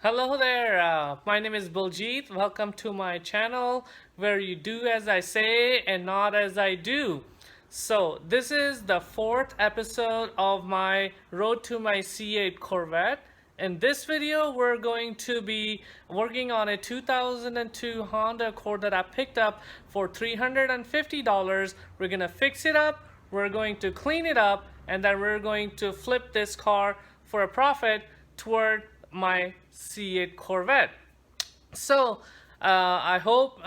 Hello there, my name is Baljeet. Welcome to my channel where you do as I say and not as I do. So this is the fourth episode of my Road to my C8 Corvette. In this video we're going to be working on a 2002 Honda Accord that I picked up for $350. We're going to fix it up, we're going to clean it up, and then we're going to flip this car for a profit toward my C8 Corvette. So I hope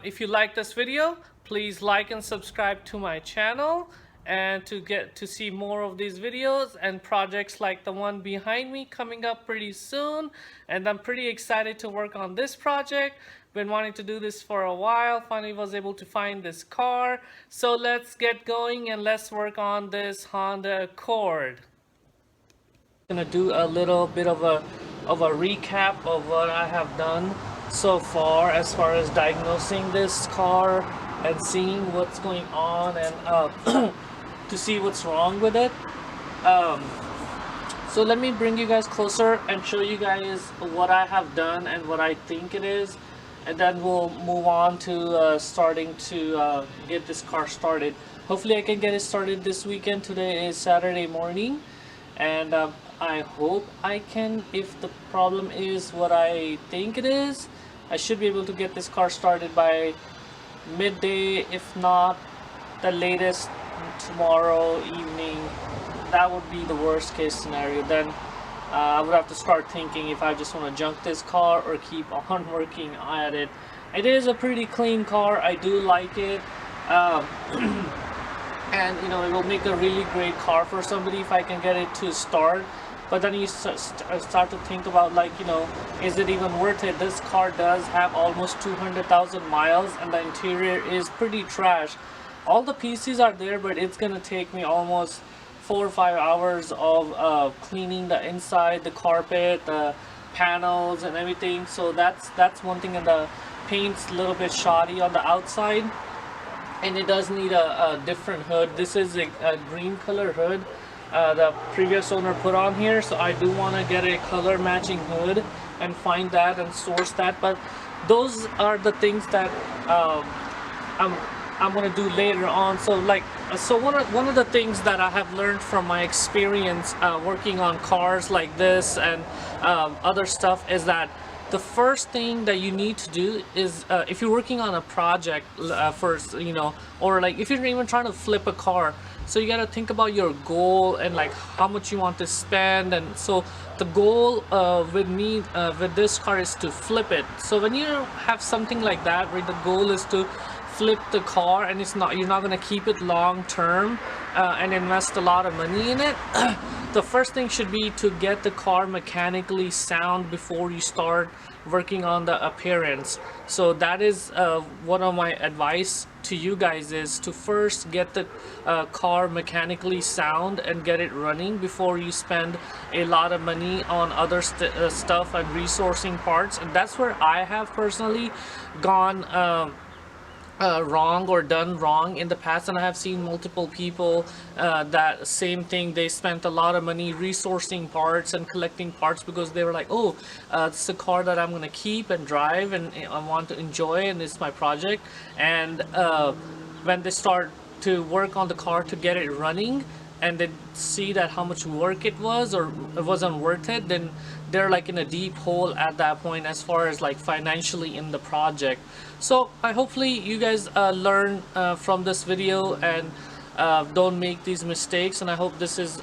if you like this video, please like and subscribe to my channel, and to get to see more of these videos and projects like the one behind me coming up pretty soon. And I'm pretty excited to work on this project. Been wanting to do this for a while, finally was able to find this car. So let's get going and let's work on this Honda Accord. Gonna do a little bit of a recap of what I have done so far as diagnosing this car and seeing what's going on, and to see what's wrong with it. So let me bring you guys closer and show you guys what I have done and what I think it is, and then we'll move on to starting to get this car started. Hopefully I can get it started this weekend. Today is Saturday morning, and I hope I can. If the problem is what I think it is, I should be able to get this car started by midday, if not the latest tomorrow evening. That would be the worst case scenario. Then I would have to start thinking if I just want to junk this car or keep on working at it. It is a pretty clean car. I do like it. And you know, it will make a really great car for somebody if I can get it to start. But then you start to think about, like, you know, is it even worth it? This car does have almost 200,000 miles and the interior is pretty trash. All the pieces are there, but it's gonna take me almost 4 or 5 hours of cleaning the inside, the carpet, the panels and everything. So that's one thing. And the paint's a little bit shoddy on the outside, and it does need a different hood. This is a green color hood the previous owner put on here, so I do want to get a color matching hood and find that and source that. But those are the things that I'm gonna do later on. So one of the things that I have learned from my experience working on cars like this and other stuff is that the first thing that you need to do is, if you're working on a project first, you know, or like if you're even trying to flip a car, so you got to think about your goal and like how much you want to spend. And so the goal with me with this car is to flip it. So when you have something like that where the goal is to flip the car, and you're not going to keep it long term and invest a lot of money in it, the first thing should be to get the car mechanically sound before you start working on the appearance. So that is one of my advice to you guys, is to first get the car mechanically sound and get it running before you spend a lot of money on other stuff and resourcing parts. And that's where I have personally gone wrong or done wrong in the past. And I have seen multiple people that same thing. They spent a lot of money resourcing parts and collecting parts because they were like, oh, it's a car that I'm gonna keep and drive and I want to enjoy, and it's my project. And when they start to work on the car to get it running, and they see that how much work it was or it wasn't worth it, then they're like in a deep hole at that point as far as like financially in the project. So hopefully you guys learn from this video and don't make these mistakes, and I hope this is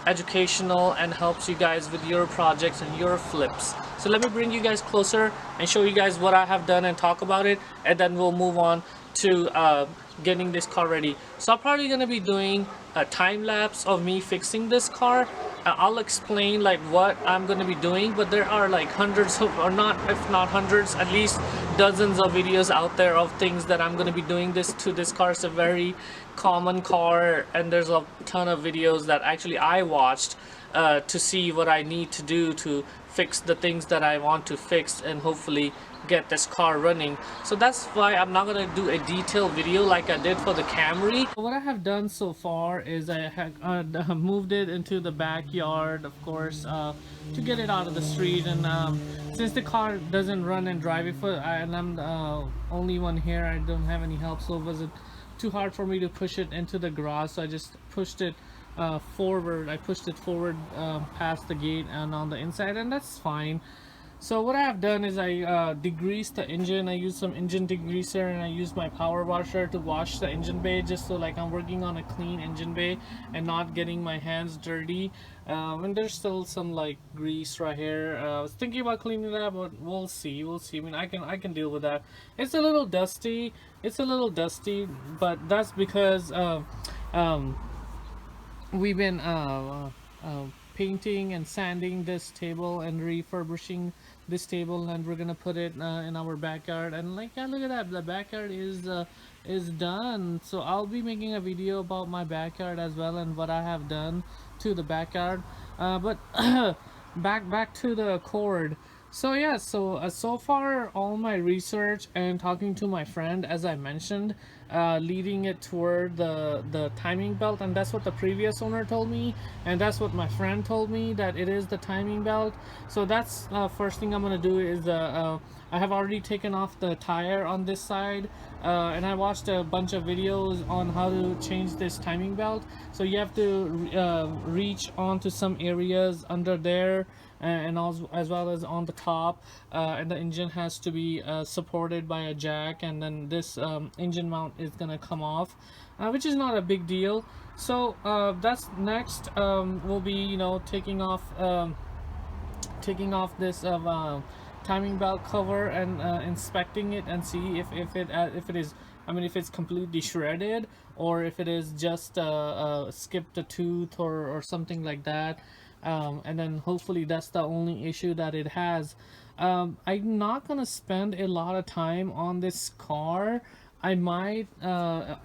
educational and helps you guys with your projects and your flips. So let me bring you guys closer and show you guys what I have done and talk about it, and then we'll move on to getting this car ready. So I'm probably gonna be doing a time lapse of me fixing this car. I'll explain like what I'm gonna be doing, but there are like hundreds of, or not, if not hundreds, at least dozens of videos out there of things that I'm gonna be doing this to this car. It's a very common car, and there's a ton of videos that actually I watched to see what I need to do to fix the things that I want to fix and hopefully get this car running. So that's why I'm not gonna do a detailed video like I did for the Camry. What I have done so far is I have moved it into the backyard, of course, to get it out of the street. And since the car doesn't run and drive it and I'm the only one here, I don't have any help, so it wasn't too hard for me to push it into the garage. So I just pushed it forward. I pushed it forward past the gate and on the inside, and that's fine. So what I have done is I degreased the engine. I used some engine degreaser, and I used my power washer to wash the engine bay, just so like I'm working on a clean engine bay and not getting my hands dirty. And there's still some like grease right here. I was thinking about cleaning that, but we'll see. I mean, I can deal with that. It's a little dusty. But that's because we've been painting and sanding this table and refurbishing this table, and we're gonna put it in our backyard. And like, yeah, look at that, the backyard is done. So I'll be making a video about my backyard as well and what I have done to the backyard. But back to the cord. So yeah, so far all my research and talking to my friend, as I mentioned, leading it toward the timing belt, and that's what the previous owner told me, and that's what my friend told me, that it is the timing belt. So that's first thing I'm gonna do is I have already taken off the tire on this side, and I watched a bunch of videos on how to change this timing belt. So you have to reach onto some areas under there, and also as well as on the top, and the engine has to be supported by a jack, and then this engine mount is gonna come off, which is not a big deal. So that's next. Will be, you know, taking off this timing belt cover and inspecting it and see if it is, I mean, if it's completely shredded or if it is just skipped a tooth or something like that. And then hopefully that's the only issue that it has. I'm not gonna spend a lot of time on this car. I might,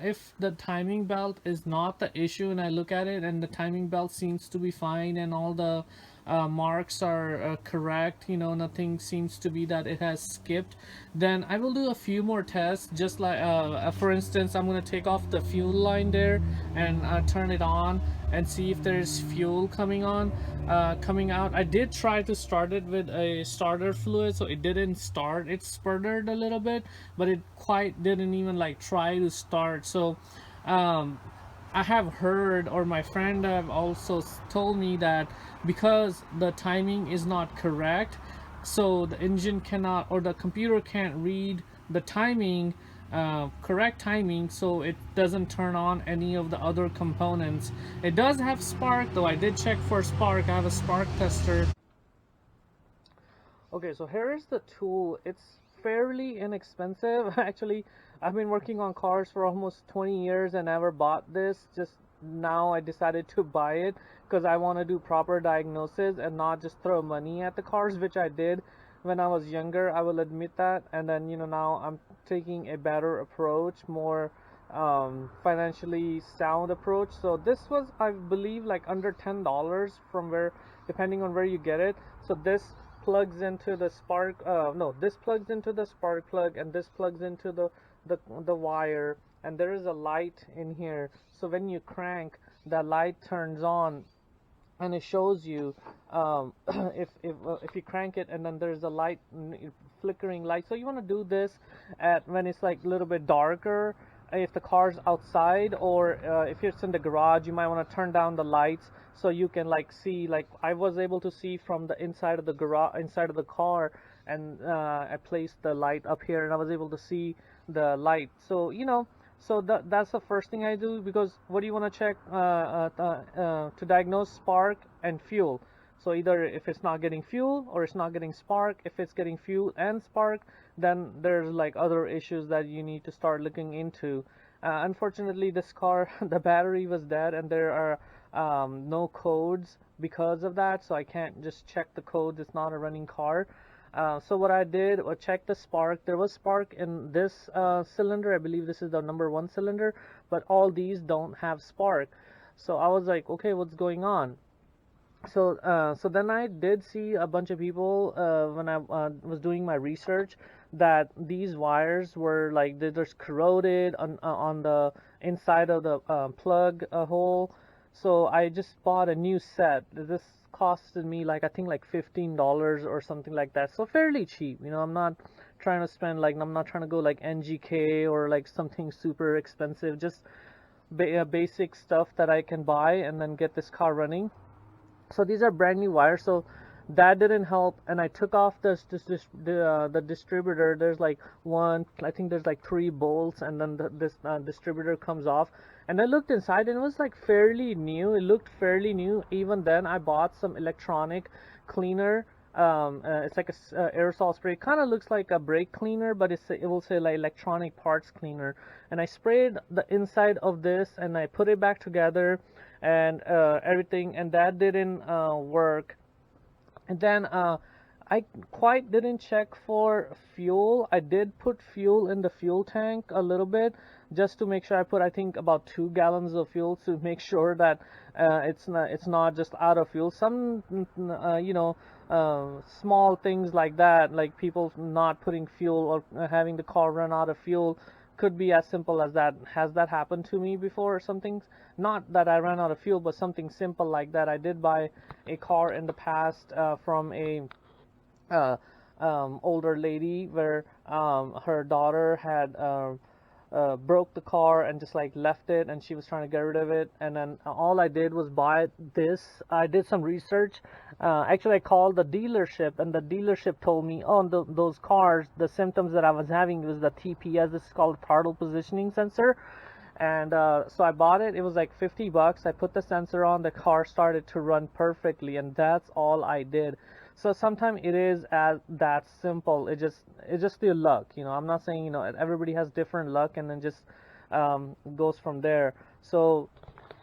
if the timing belt is not the issue and I look at it and the timing belt seems to be fine and all the marks are correct, you know, nothing seems to be that it has skipped, then I will do a few more tests. Just like for instance, I'm going to take off the fuel line there and turn it on and see if there's fuel coming out. I did try to start it with a starter fluid, so it didn't start. It sputtered a little bit, but it quite didn't even like try to start. So I have heard, or my friend have also told me, that because the timing is not correct, so the engine cannot, or the computer can't read the timing, correct timing, so it doesn't turn on any of the other components. It does have spark though. I did check for spark. I have a spark tester. Okay, so here is the tool. It's fairly inexpensive. Actually, I've been working on cars for almost 20 years and never bought this. Just now I decided to buy it because I want to do proper diagnosis and not just throw money at the cars, which I did when I was younger, I will admit that. And then, you know, now I'm taking a better approach, more financially sound approach. So this was, I believe, like under $10 from where, depending on where you get it. So this plugs into the spark, no, this plugs into the spark plug, and this plugs into the wire, and there is a light in here. So when you crank, the light turns on and it shows you if you crank it, and then there's a light, flickering light. So you want to do this at when it's like a little bit darker, if the car's outside, or if it's in the garage, you might want to turn down the lights so you can like see, like I was able to see from the inside of the garage, inside of the car, and I placed the light up here and I was able to see the light. So, you know, so that's the first thing I do, because what do you want to check to diagnose spark and fuel? So either if it's not getting fuel or it's not getting spark. If it's getting fuel and spark, then there's like other issues that you need to start looking into. Unfortunately, this car, the battery was dead, and there are no codes because of that, so I can't just check the codes. It's not a running car. So what I did was check the spark. There was spark in this cylinder. I believe this is the number 1 cylinder, but all these don't have spark. So I was like, okay, what's going on? So then I did see a bunch of people when I was doing my research that these wires were like there's corroded on the inside of the plug hole. So I just bought a new set. This costed me like I think like $15 or something like that. So fairly cheap. I'm not trying to spend like I'm not trying to go like NGK or like something super expensive. Just basic stuff that I can buy and then get this car running. So these are brand new wires, so that didn't help, and I took off the distributor. There's like one, I think there's like three bolts, and then this distributor comes off, and I looked inside and it was like fairly new. It looked fairly new. Even then I bought some electronic cleaner. It's like a aerosol spray. Kind of looks like a brake cleaner, but it will say like electronic parts cleaner. And I sprayed the inside of this, and I put it back together, and everything, and that didn't work. And then I quite didn't check for fuel. I did put fuel in the fuel tank a little bit just to make sure. I put, I think, about 2 gallons of fuel to make sure that it's not just out of fuel. Some small things like that, like people not putting fuel or having the car run out of fuel, could be as simple as that. Has that happened to me before or something? Not that I ran out of fuel, but something simple like that. I did buy a car in the past from a uh, older lady where her daughter had broke the car and just like left it, and she was trying to get rid of it. And then all I did was buy this. I did some research. Actually, I called the dealership, and the dealership told me, oh, those cars, the symptoms that I was having was the TPS. This is called throttle positioning sensor. And so I bought it. It was like $50. I put the sensor on, the car started to run perfectly, and that's all I did. So sometimes it is as that simple. It's just your luck. I'm not saying everybody has different luck, and then just goes from there. So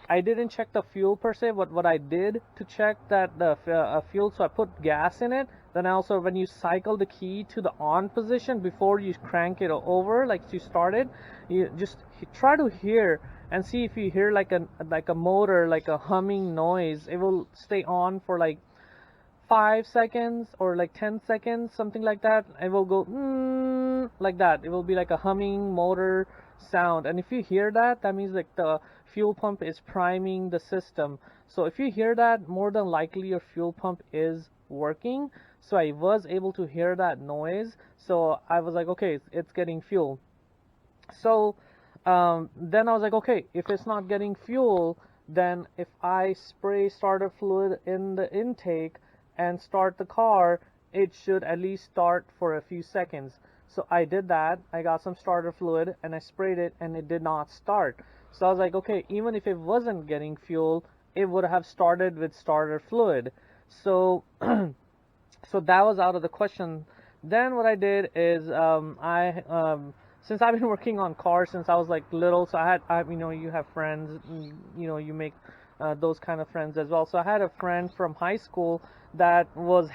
I didn't check the fuel per se, but what I did to check that the fuel, so I put gas in it. Then I also, when you cycle the key to the on position before you crank it over, like you started, you just try to hear and see if you hear like a motor, like a humming noise. It will stay on for like 5 seconds or like 10 seconds, something like that. It will go like that. It will be like a humming motor sound. And if you hear that, that means like the fuel pump is priming the system. So if you hear that, more than likely your fuel pump is working. So I was able to hear that noise. So I was like, okay, it's getting fuel. So then I was like, okay, if it's not getting fuel, then if I spray starter fluid in the intake and start the car, it should at least start for a few seconds. So I did that. I got some starter fluid and I sprayed it, and it did not start. So I was like, okay, even if it wasn't getting fuel, it would have started with starter fluid. So so that was out of the question. Then what I did is I since I've been working on cars since I was like little, so you have friends, you make those kind of friends as well. So I had a friend from high school that was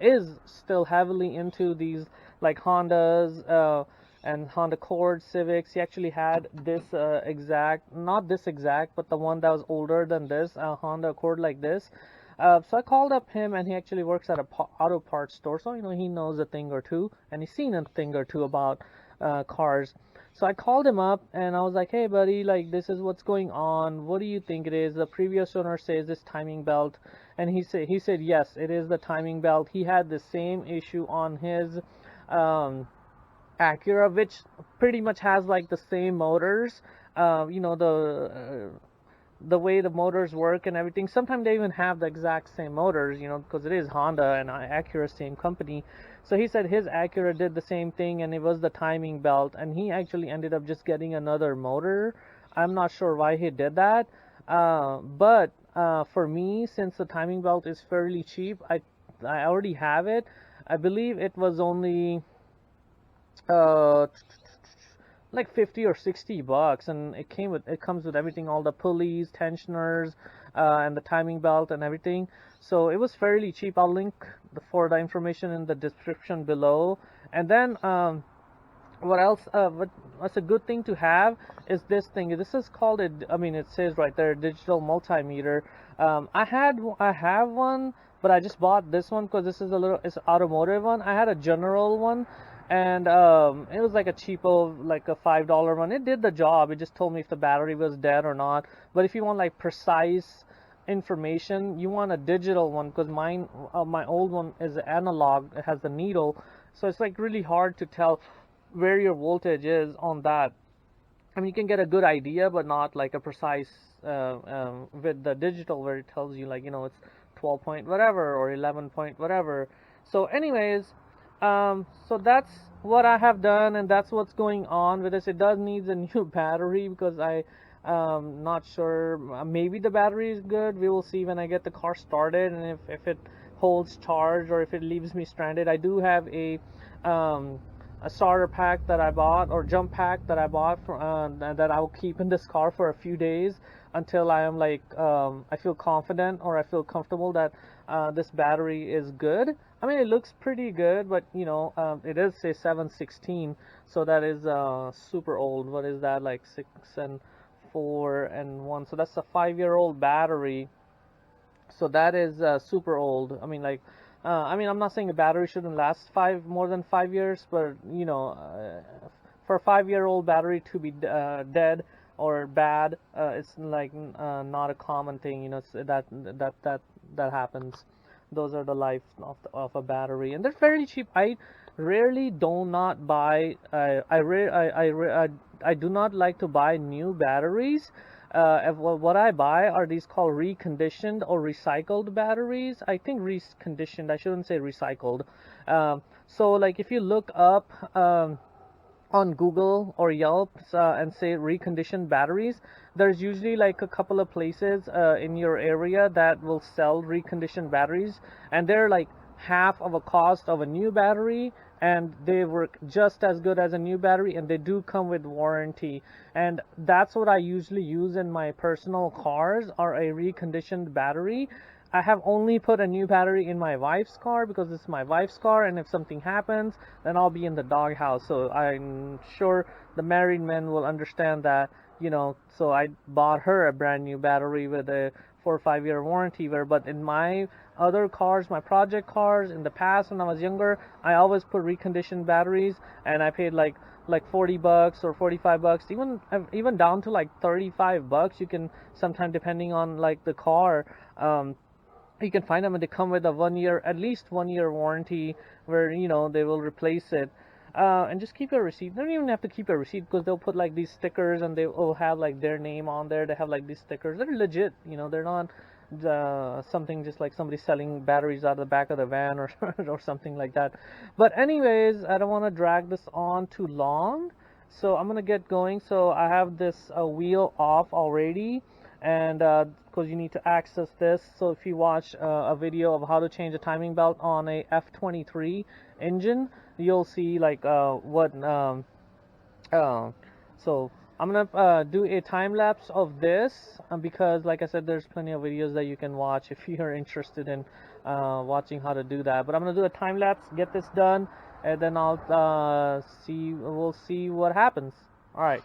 is still heavily into these like Hondas and Honda Accord, Civics. He actually had this not this exact, but the one that was older than this, Honda Accord like this. So I called up him, and he actually works at a auto parts store, so he knows a thing or two, and he's seen a thing or two about cars. So I called him up, and I was like, "Hey, buddy, like this is what's going on. What do you think it is?" The previous owner says this timing belt, and he said yes, it is the timing belt. He had the same issue on his Acura, which pretty much has like the same motors. The way the motors work and everything. Sometimes they even have the exact same motors, because it is Honda and Acura, same company. So he said his Acura did the same thing, and it was the timing belt, and he actually ended up just getting another motor. I'm not sure why he did that, but for me, since the timing belt is fairly cheap, I already have it. I believe it was only uh like 50 or 60 bucks, and it comes with everything, all the pulleys, tensioners, and the timing belt and everything. So it was fairly cheap. I'll link for the information in the description below. And then what else? What's a good thing to have is this thing. This is called a. I mean, it says right there, digital multimeter. I have one, but I just bought this one because this is it's an automotive one. I had a general one, and it was like a cheapo, like a $5 one. It did the job. It just told me if the battery was dead or not. But if you want like precise information, you want a digital one because my old one is analog. It has the needle, so it's like really hard to tell where your voltage is on that. I mean, you can get a good idea, but not like a precise with the digital where it tells you like it's 12 point whatever or 11 point whatever. So, anyways, so that's what I have done, and that's what's going on with this. It does need a new battery because not sure. Maybe the battery is good. We will see when I get the car started, and if it holds charge or if it leaves me stranded. I do have a starter pack that I bought, or jump pack that I bought that I will keep in this car for a few days until I am like I feel confident or I feel comfortable that this battery is good. I mean, it looks pretty good, but it is say 716, so that is super old. What is that, like 6 and 4 and 1? So that's a 5-year-old battery. So that is super old. I mean, like, I'm not saying a battery shouldn't last more than 5 years, but for a 5-year-old battery to be dead or bad, it's like not a common thing. It's that happens. Those are the life of a battery, and they're fairly cheap. I rarely do not buy. I do not like to buy new batteries. What I buy are these called reconditioned or recycled batteries. I think reconditioned. I shouldn't say recycled. So like if you look up on Google or Yelp and say reconditioned batteries, there's usually like a couple of places in your area that will sell reconditioned batteries, and they're like half of a cost of a new battery, and they work just as good as a new battery, and they do come with warranty. And that's what I usually use in my personal cars, are a reconditioned battery. I have only put a new battery in my wife's car because it's my wife's car, and if something happens, then I'll be in the doghouse. So I'm sure the married men will understand that, so I bought her a brand new battery with a 4 or 5 year warranty. But in my other cars, my project cars, in the past when I was younger, I always put reconditioned batteries, and I paid like $40 or $45, even down to like $35. You can sometimes, depending on like the car, you can find them, and they come with a at least 1 year warranty where they will replace it. And just keep a receipt. You don't even have to keep a receipt because they'll put like these stickers, and they will have like their name on there. They have like these stickers. They're legit. They're not something just like somebody selling batteries out of the back of the van or or something like that. But anyways, I don't want to drag this on too long, so I'm gonna get going. So I have this wheel off already, and because you need to access this. So if you watch a video of how to change a timing belt on a F23 engine, you'll see like so I'm gonna do a time lapse of this because, like I said, there's plenty of videos that you can watch if you're interested in watching how to do that. But I'm gonna do a time lapse, get this done, and then we'll see what happens. All right.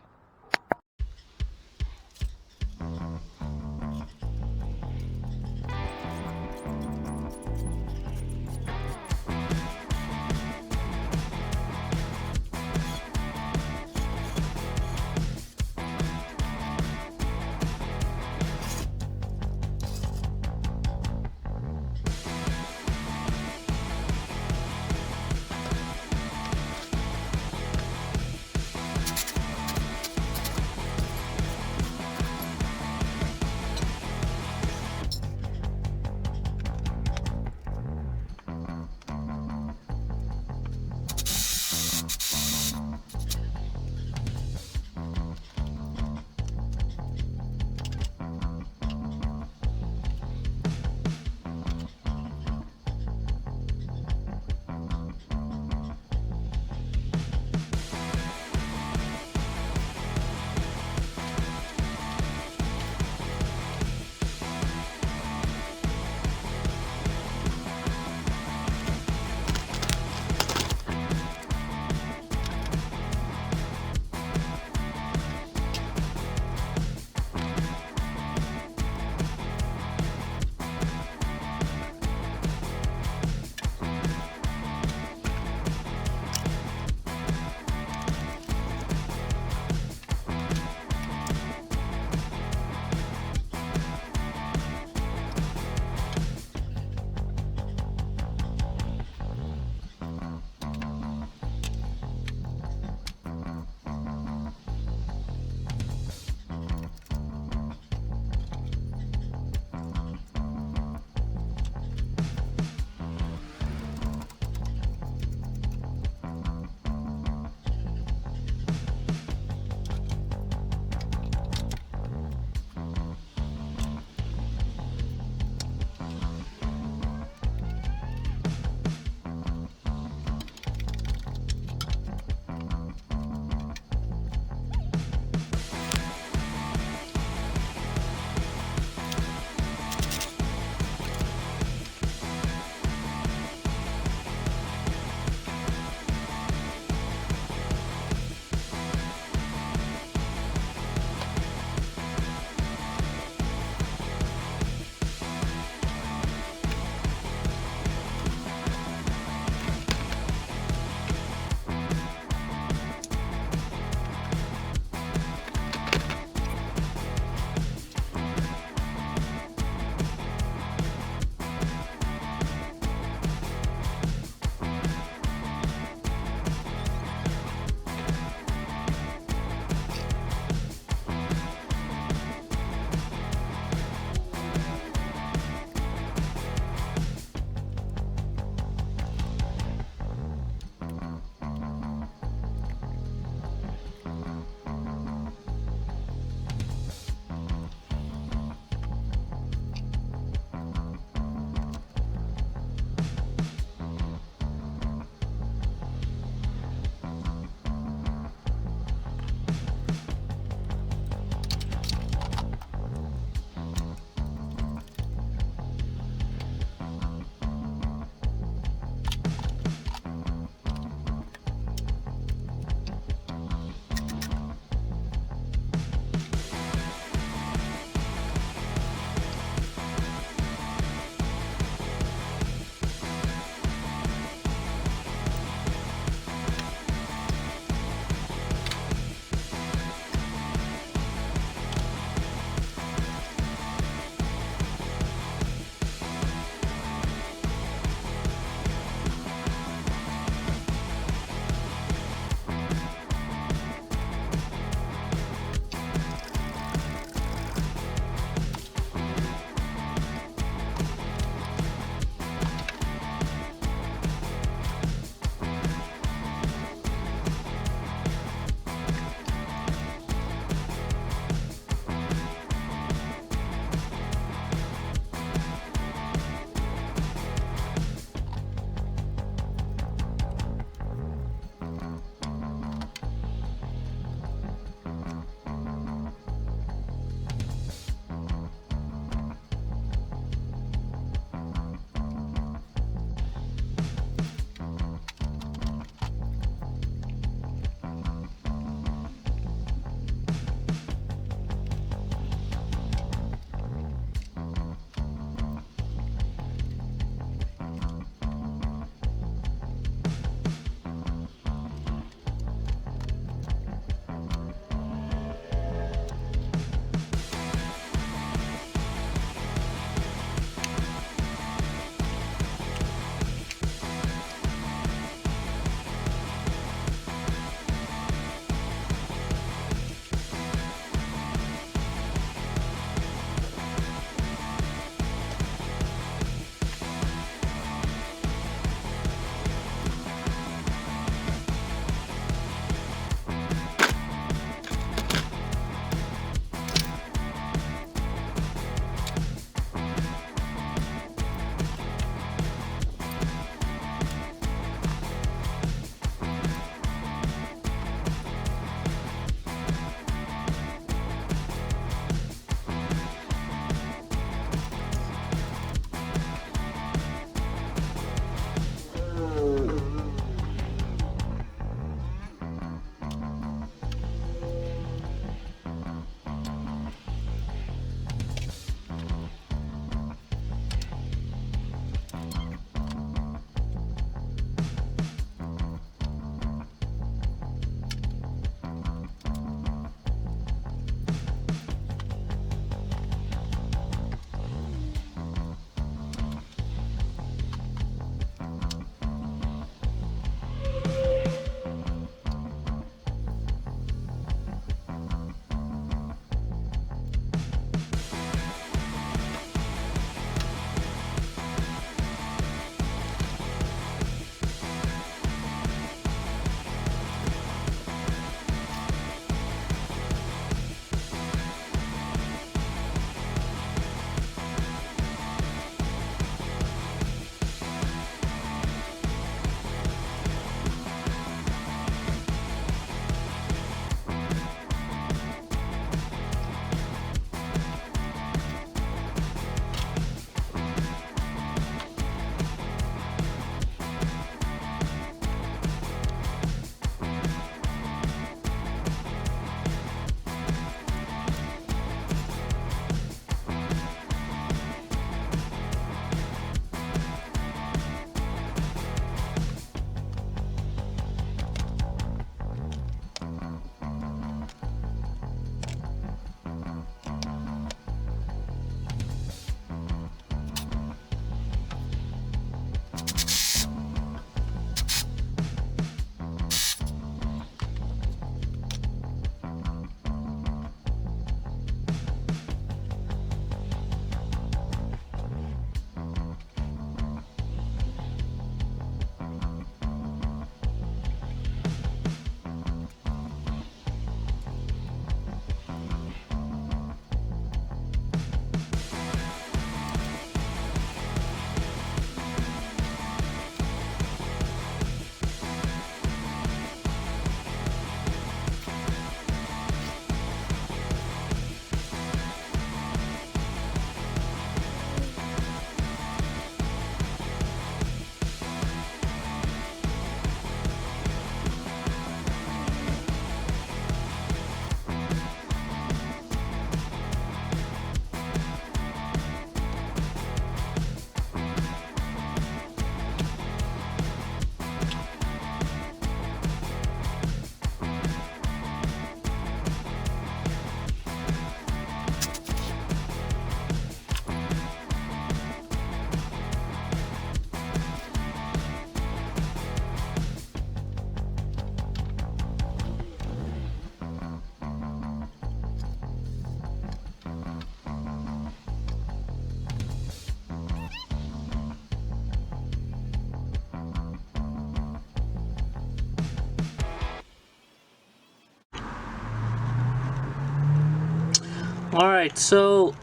Alright, so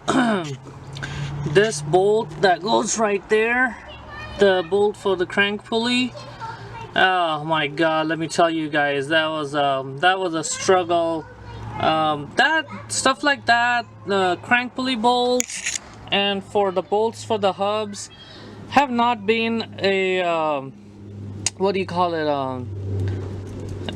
this bolt that goes right there, the bolt for the crank pulley, oh my god, let me tell you guys, that was a struggle. That stuff like that, the crank pulley bolts and for the bolts for the hubs have not been a what do you call it,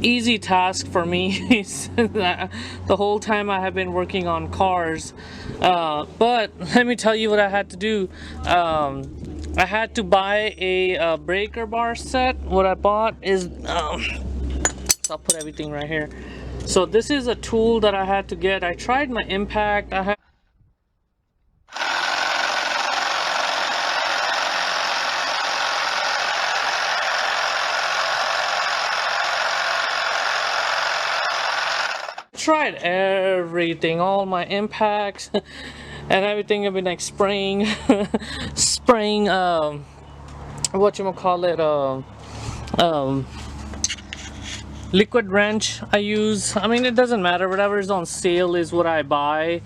easy task for me. The whole time I have been working on cars, but let me tell you what I had to do. I had to buy a breaker bar set. What I bought is so I'll put everything right here. So this is a tool that I had to get. I tried my impact. I had tried everything, all my impacts and everything. I've been like spraying spraying what you call it, liquid wrench I use. I mean, it doesn't matter, whatever is on sale is what I buy,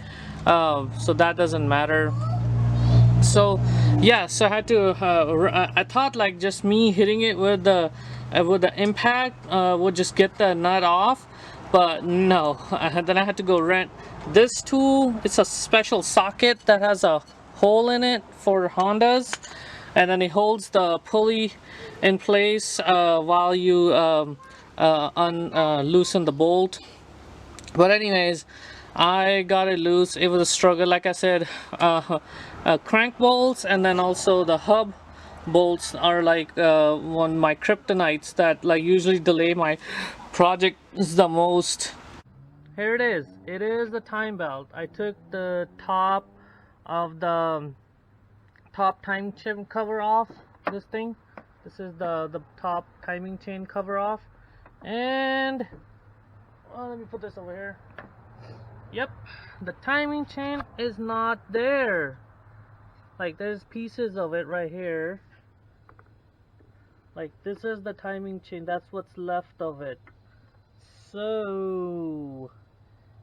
so that doesn't matter. So yeah, so I had to I thought like just me hitting it with the impact would just get the nut off, but no. Then I had to go rent this tool. It's a special socket that has a hole in it for Hondas, and then it holds the pulley in place while you loosen the bolt. But anyways, I got it loose. It was a struggle, like I said. Crank bolts and then also the hub bolts are like one of my kryptonites that like usually delay my project the most. Here it is. It is the time belt. I took the top of the top time chain cover off. This thing. This is the top timing chain cover off, and let me put this over here. Yep, the timing chain is not there. Like there's pieces of it right here. Like this is the timing chain. That's what's left of it. So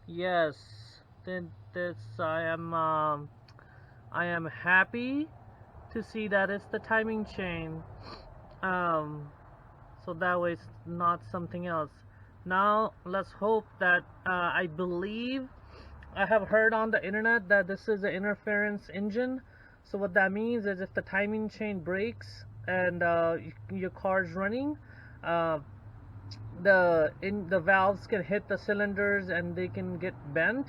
yes, then this I am happy to see that it's the timing chain. So that way it's not something else. Now let's hope that I believe I have heard on the internet that this is an interference engine. So what that means is if the timing chain breaks and your car's running, the valves can hit the cylinders and they can get bent.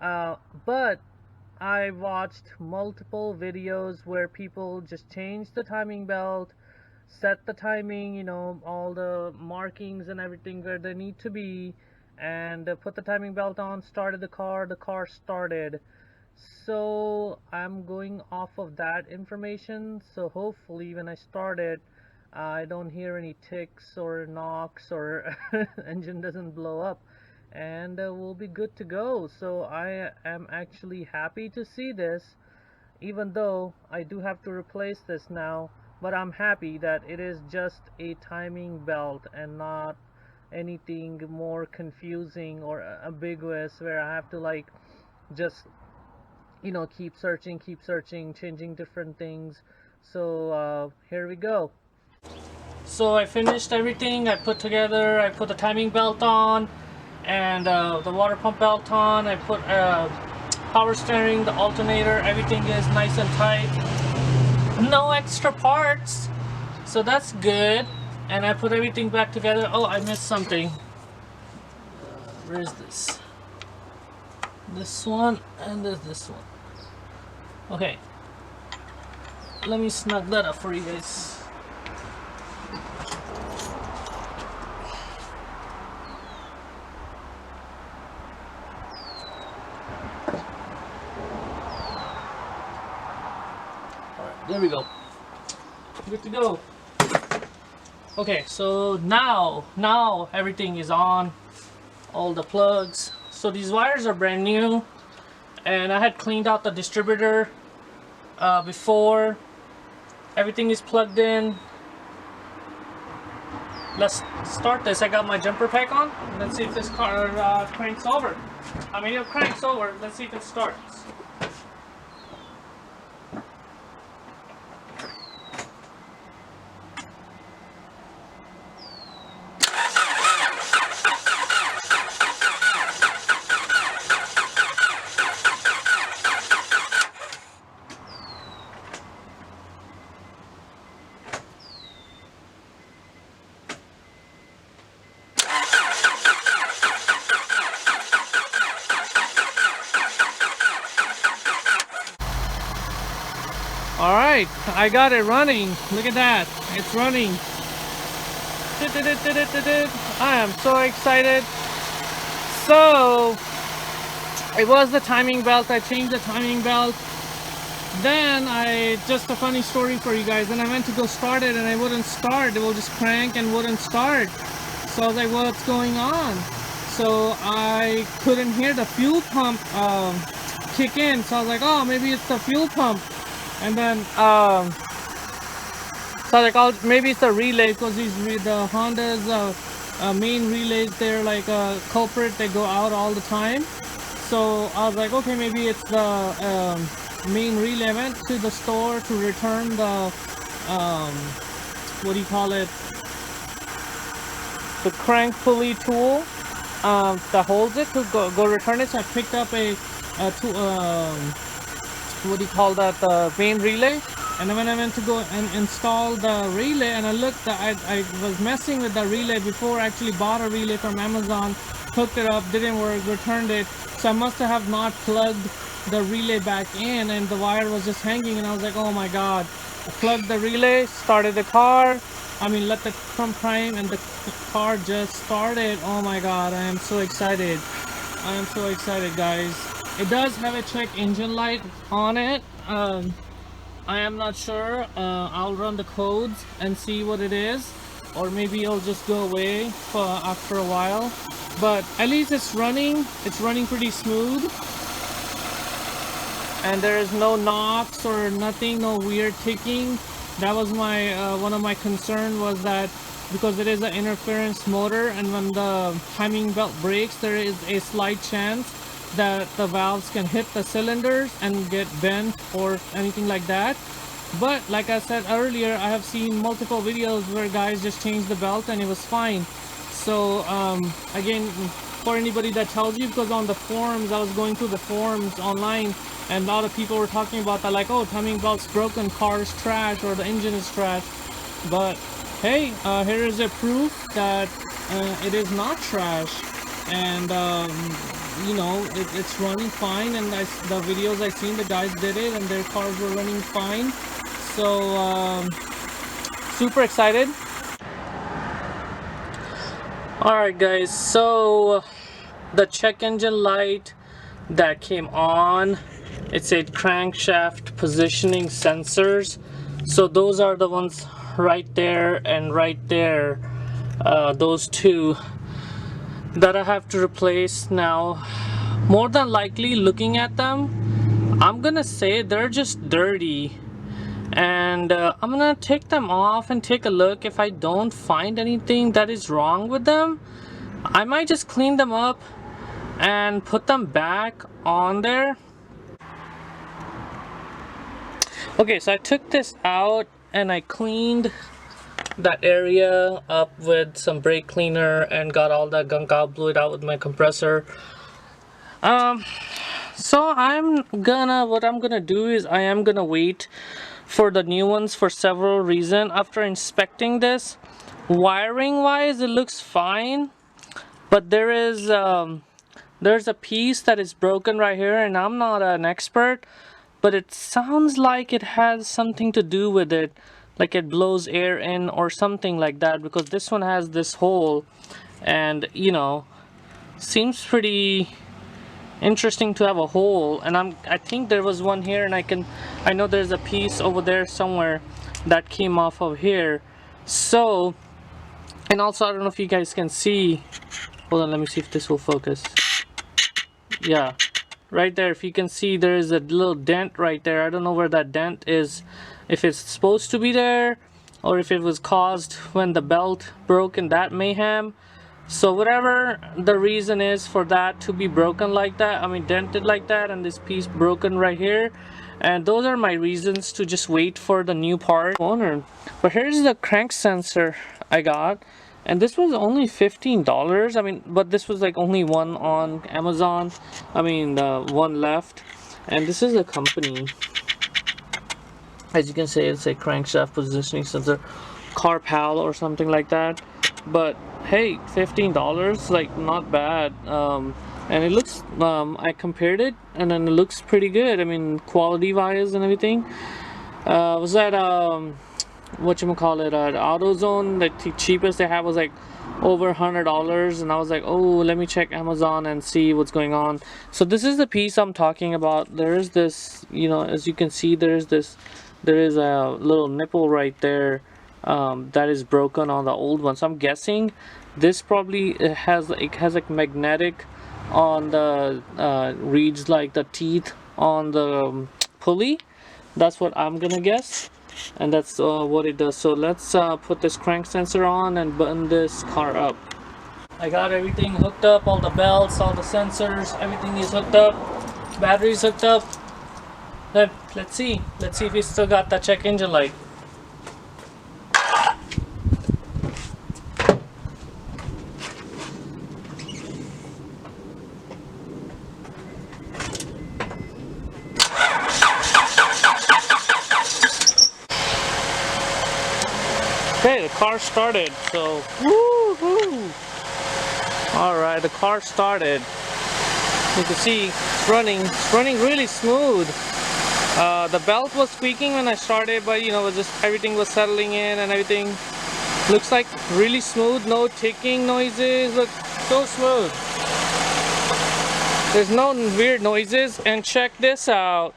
But I watched multiple videos where people just change the timing belt, set the timing, you know, all the markings and everything where they need to be, and put the timing belt on, started the car started. So I'm going off of that information, so hopefully when I start it, I don't hear any ticks or knocks or engine doesn't blow up, and we'll be good to go. So I am actually happy to see this, even though I do have to replace this now, but I'm happy that it is just a timing belt and not anything more confusing or ambiguous where I have to like just keep searching, changing different things. So here we go. So I finished everything. I put the timing belt on and the water pump belt on. I put power steering, the alternator, everything is nice and tight. No extra parts, so that's good. And I put everything back together. Oh, I missed something. Where is this? This one and this one. Okay, let me snug that up for you guys. Alright, there we go. Good to go. Okay, so now everything is on. All the plugs. So these wires are brand new, and I had cleaned out the distributor before. Everything is plugged in. Let's start this. I got my jumper pack on. Let's see if this car cranks over. I mean, it cranks over. Let's see if it starts. Alright, I got it running. Look at that. It's running. I am so excited. So, it was the timing belt. I changed the timing belt. Then just a funny story for you guys. Then I went to go start it and it wouldn't start. It will just crank and wouldn't start. So I was like, what's going on? So I couldn't hear the fuel pump kick in. So I was like, oh, maybe it's the fuel pump. And then so I was like, oh, maybe it's the relay, because the Honda's main relays, they're like a culprit. They go out all the time. So I was like, okay, maybe it's the main relay. I went to the store to return the what do you call it, the crank pulley tool that holds it, to go return it. So I picked up a what do you call that, the main relay. And then when I went to go and install the relay, and I looked, I was messing with the relay before. I actually bought a relay from Amazon, hooked it up, didn't work, returned it. So I must have not plugged the relay back in, and the wire was just hanging. And I was like, oh my god. I plugged the relay, started the car, let the pump prime, and the car just started. Oh my god, I am so excited. I am so excited, guys. It does have a check engine light on it. I am not sure. I'll run the codes and see what it is, or maybe it'll just go away after a while. But at least it's running. It's running pretty smooth, and there is no knocks or nothing, no weird ticking. That was my one of my concern, was that because it is an interference motor, and when the timing belt breaks, there is a slight chance that the valves can hit the cylinders and get bent or anything like that. But like I said earlier, I have seen multiple videos where guys just changed the belt and it was fine. So again, for anybody that tells you, because on the forums, I was going through the forums online, and a lot of people were talking about that, like, oh, timing belt's broken, car is trash, or the engine is trash. But hey, here is a proof that it is not trash, and it's running fine. And the videos I seen, the guys did it and their cars were running fine. So super excited. Alright guys, so the check engine light that came on it said crankshaft positioning sensors. So those are the ones right there and right there, those two that I have to replace now. More than likely, looking at them, I'm gonna say they're just dirty, and I'm gonna take them off and take a look. If I don't find anything that is wrong with them, I might just clean them up and put them back on there. Okay, so I took this out and I cleaned that area up with some brake cleaner and got all that gunk out, blew it out with my compressor. So what I'm gonna do is I am gonna wait for the new ones for several reasons. After inspecting this, wiring wise it looks fine, but there's a piece that is broken right here, and I'm not an expert, but it sounds like it has something to do with it, like it blows air in or something like that, because this one has this hole, and you know, seems pretty interesting to have a hole. And I think there was one here, and I know there's a piece over there somewhere that came off of here. So, and also I don't know if you guys can see, hold on, let me see if this will focus. Yeah, right there, if you can see, there is a little dent right there. I don't know where that dent is, if it's supposed to be there or if it was caused when the belt broke in that mayhem. So whatever the reason is for that to be broken like that, I mean dented like that, and this piece broken right here, and those are my reasons to just wait for the new part. But here's the crank sensor I got, and this was only $15. I mean, but this was like only one on Amazon. I mean, one left, and this is a company. As you can see, it's a crankshaft positioning sensor, CarPal or something like that. But hey, $15, like not bad. And it looks, I compared it, and then it looks pretty good. I mean, quality wise and everything. Was that whatchamacallit, AutoZone, the cheapest they have was like over $100, and I was like, oh, let me check Amazon and see what's going on. So this is the piece I'm talking about. There's this, you know, as you can see, there is a little nipple right there that is broken on the old one. So I'm guessing this probably has like magnetic on the reads like the teeth on the pulley. That's what I'm gonna guess, and that's what it does. So let's put this crank sensor on and button this car up. I got everything hooked up, all the belts, all the sensors, everything is hooked up, batteries hooked up. Let's see if we still got that check engine light. Okay, the car started, so woo-hoo! Alright, the car started. You can see it's running really smooth. The belt was squeaking when I started, but you know, just everything was settling in and everything. Looks like really smooth, no ticking noises, look so smooth. There's no weird noises, and check this out.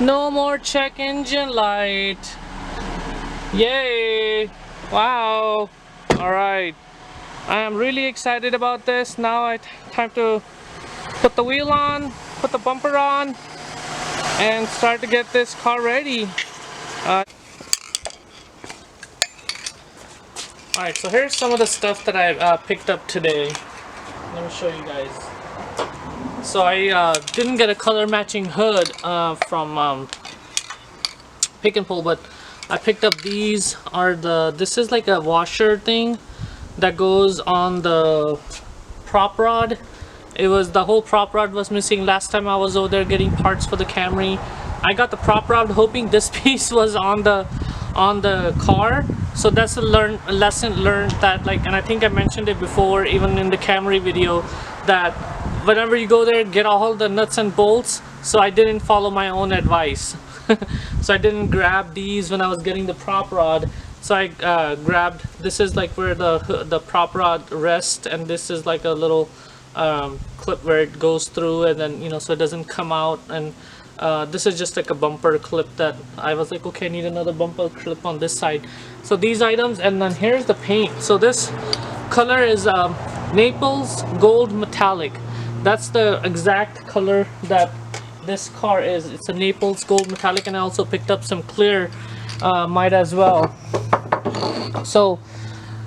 No more check engine light. Yay! Wow! Alright, I am really excited about this. Now time to put the wheel on, put the bumper on, and start to get this car ready. Alright, so here's some of the stuff that I picked up today. Let me show you guys. So I didn't get a color matching hood from Pick and Pull, but I picked up these. This is like a washer thing that goes on the prop rod. The whole prop rod was missing last time I was over there getting parts for the Camry. I got the prop rod hoping this piece was on the car. So that's a lesson learned, that like, and I think I mentioned it before even in the Camry video, that whenever you go there, get all the nuts and bolts. So I didn't follow my own advice. So I didn't grab these when I was getting the prop rod. So I grabbed, this is like where the prop rod rests, and this is like a little clip where it goes through, and then so it doesn't come out. And this is just like a bumper clip that I was like, okay, I need another bumper clip on this side. So these items, and then here's the paint. So this color is Naples Gold Metallic. That's the exact color that this car is. It's a Naples Gold Metallic, and I also picked up some clear might as well. So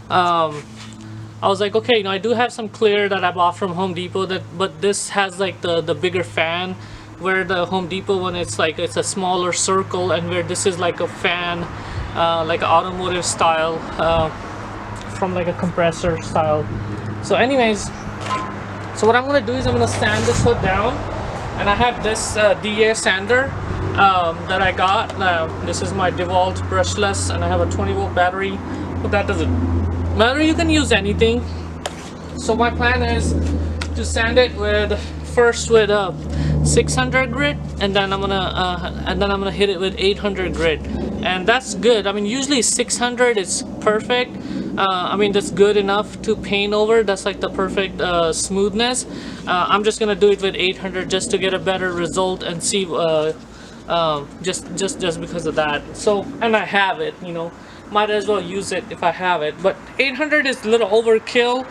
I was like, okay, I do have some clear that I bought from Home Depot, but this has like the bigger fan, where the Home Depot one, it's a smaller circle, and where this is like a fan, like an automotive style, from like a compressor style. So anyways, so what I'm gonna do is I'm gonna sand this hood down, and I have this DA sander that I got. This is my DeWalt brushless, and I have a 20-volt battery, but that doesn't matter, you can use anything. So my plan is to sand it first with 600 grit, and then I'm gonna hit it with 800 grit, and that's good. I mean, usually 600 is perfect. I mean, that's good enough to paint over. That's like the perfect smoothness. I'm just gonna do it with 800 just to get a better result and see, just because of that. So, and I have it, might as well use it if I have it. But 800 is a little overkill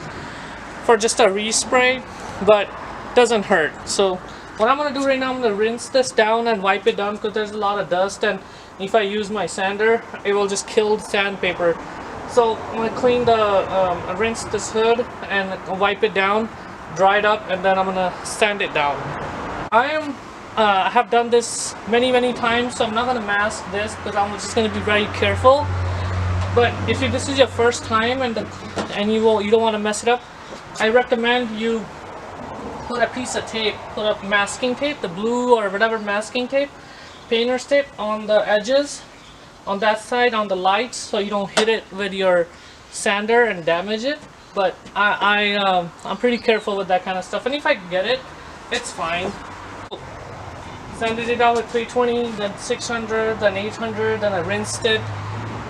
for just a respray, but doesn't hurt. So what I'm gonna do right now, I'm gonna rinse this down and wipe it down, because there's a lot of dust, and if I use my sander, it will just kill the sandpaper. So I'm gonna clean rinse this hood and wipe it down, dry it up, and then I'm gonna sand it down. I have done this many times, so I'm not gonna mask this, because I'm just gonna be very careful. But if this is your first time and you don't want to mess it up, I recommend you put a piece of tape, put up masking tape, the blue or whatever masking tape, painter's tape on the edges, on that side, on the lights, so you don't hit it with your sander and damage it. But I'm pretty careful with that kind of stuff, and if I get it, it's fine. Sanded it out with 320, then 600, then 800, then I rinsed it,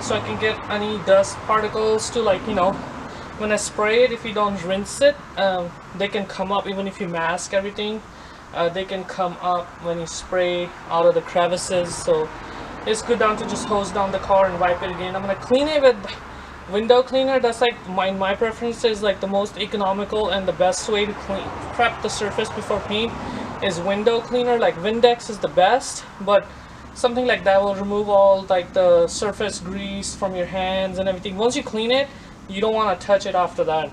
so I can get any dust particles to, like, when I spray it, if you don't rinse it, they can come up. Even if you mask everything, they can come up when you spray out of the crevices. So it's good to just hose down the car and wipe it again. I'm gonna clean it with window cleaner. That's like my preference is like the most economical and the best way to prep the surface before paint is window cleaner. Like Windex is the best, but something like that will remove all like the surface grease from your hands and everything. Once you clean it, you don't want to touch it after that.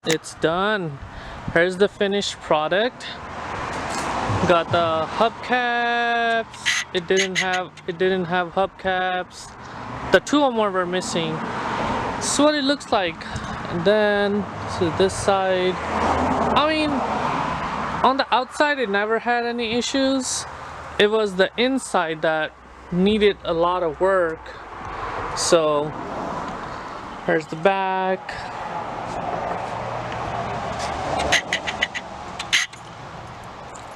It's done. Here's the finished product. Got the hubcaps. It didn't have hubcaps. The two or more were missing. This is what it looks like. And then to this side. I mean, on the outside it never had any issues. It was the inside that needed a lot of work. So here's the back.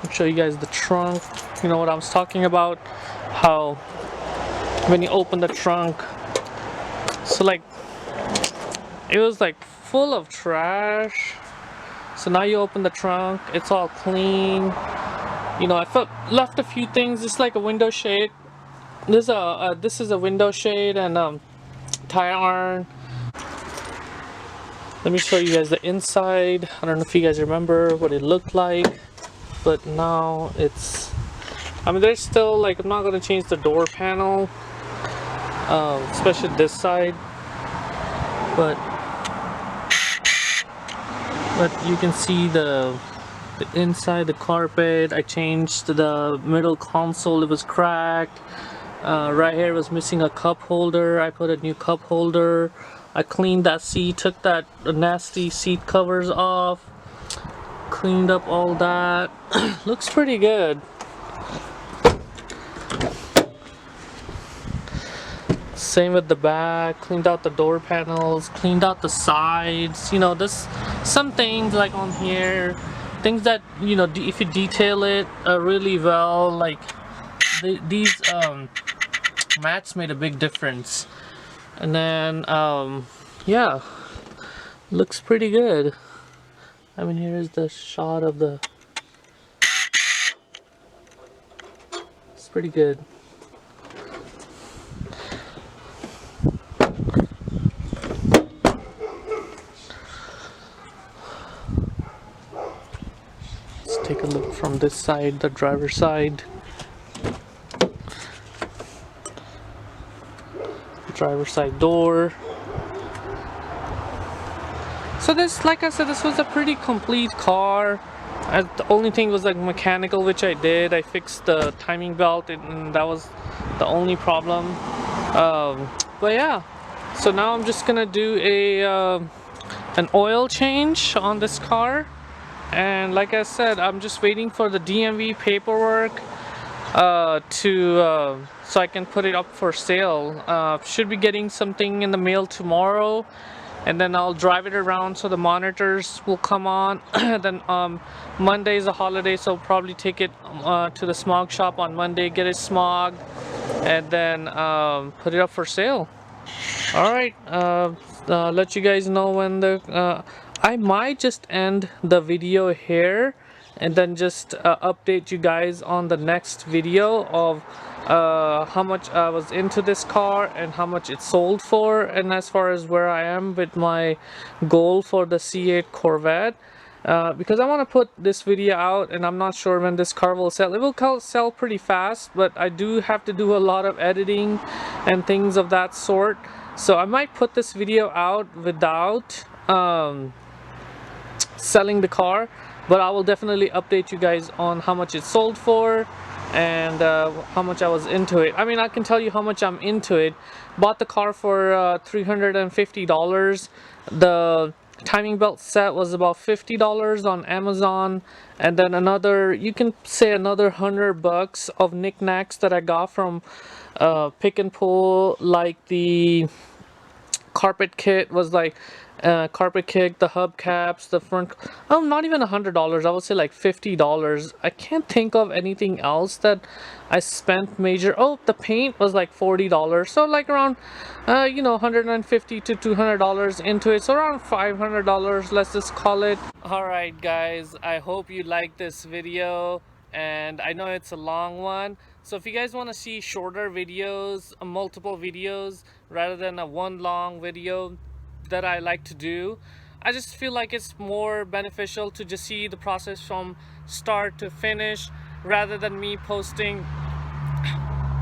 I'll show you guys the trunk. You know what I was talking about? How when you open the trunk, so like it was like full of trash. So now you open the trunk, it's all clean. You know, left a few things. It's like a window shade. This is a window shade and tire iron. Let me show you guys the inside. I don't know if you guys remember what it looked like, but now it's, I mean, there's still like, I'm not gonna change the door panel, especially this side, but you can see the inside, the carpet. I changed the middle console, it was cracked. Right here was missing a cup holder. I put a new cup holder. I cleaned that seat, took that nasty seat covers off, cleaned up all that. Looks pretty good. Same with the back, cleaned out the door panels, cleaned out the sides. You know, this, some things like on here, things that, you know, if you detail it really well, like these mats made a big difference. And then yeah, looks pretty good. I mean, here's the shot of the, it's pretty good. Let's take a look from this side, the driver's side. Driver's side door. So this, like I said, this was a pretty complete car. The only thing was like mechanical, which I did. I fixed the timing belt, and that was the only problem. But yeah, so now I'm just gonna do an oil change on this car, and like I said, I'm just waiting for the DMV paperwork so I can put it up for sale. Should be getting something in the mail tomorrow, and then I'll drive it around so the monitors will come on. Then Monday is a holiday, so I'll probably take it to the smog shop on Monday, get it smogged, and then put it up for sale. Alright, let you guys know when the I might just end the video here and then just update you guys on the next video of how much I was into this car and how much it sold for, and as far as where I am with my goal for the C8 Corvette. Because I want to put this video out, and I'm not sure when this car will sell. It will sell pretty fast, but I do have to do a lot of editing and things of that sort. So I might put this video out without selling the car, but I will definitely update you guys on how much it sold for and how much I was into it. I mean, I can tell you how much I'm into it. Bought the car for $350. The timing belt set was about $50 on Amazon, and then another, you can say another $100 of knickknacks that I got from Pick and Pull, like the carpet kit was like carpet kit, the hubcaps, the front, oh, not even $100. I would say like $50. I can't think of anything else that I spent major. Oh, the paint was like $40, so like around you know, $150 to $200 into it, so around $500, let's just call it. All right guys, I hope you liked this video, and I know it's a long one, so if you guys want to see shorter videos, multiple videos rather than a one long video that I like to do, I just feel like it's more beneficial to just see the process from start to finish rather than me posting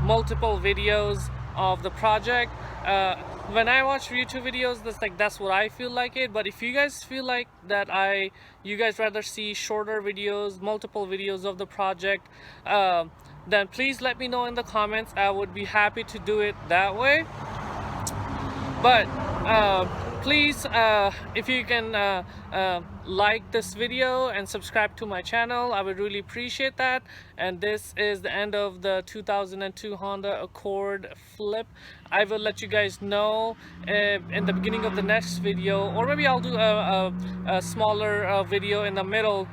multiple videos of the project. when I watch YouTube videos, that's what I feel like it. But if you guys feel like that you guys rather see shorter videos, multiple videos of the project, then please let me know in the comments. I would be happy to do it that way. But please, if you can like this video and subscribe to my channel, I would really appreciate that. And this is the end of the 2002 Honda Accord flip. I will let you guys know in the beginning of the next video, or maybe I'll do a smaller video in the middle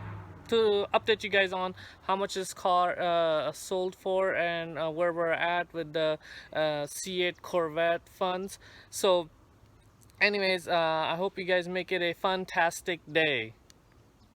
to update you guys on how much this car sold for, and where we're at with the C8 Corvette funds. So anyways, I hope you guys make it a fantastic day.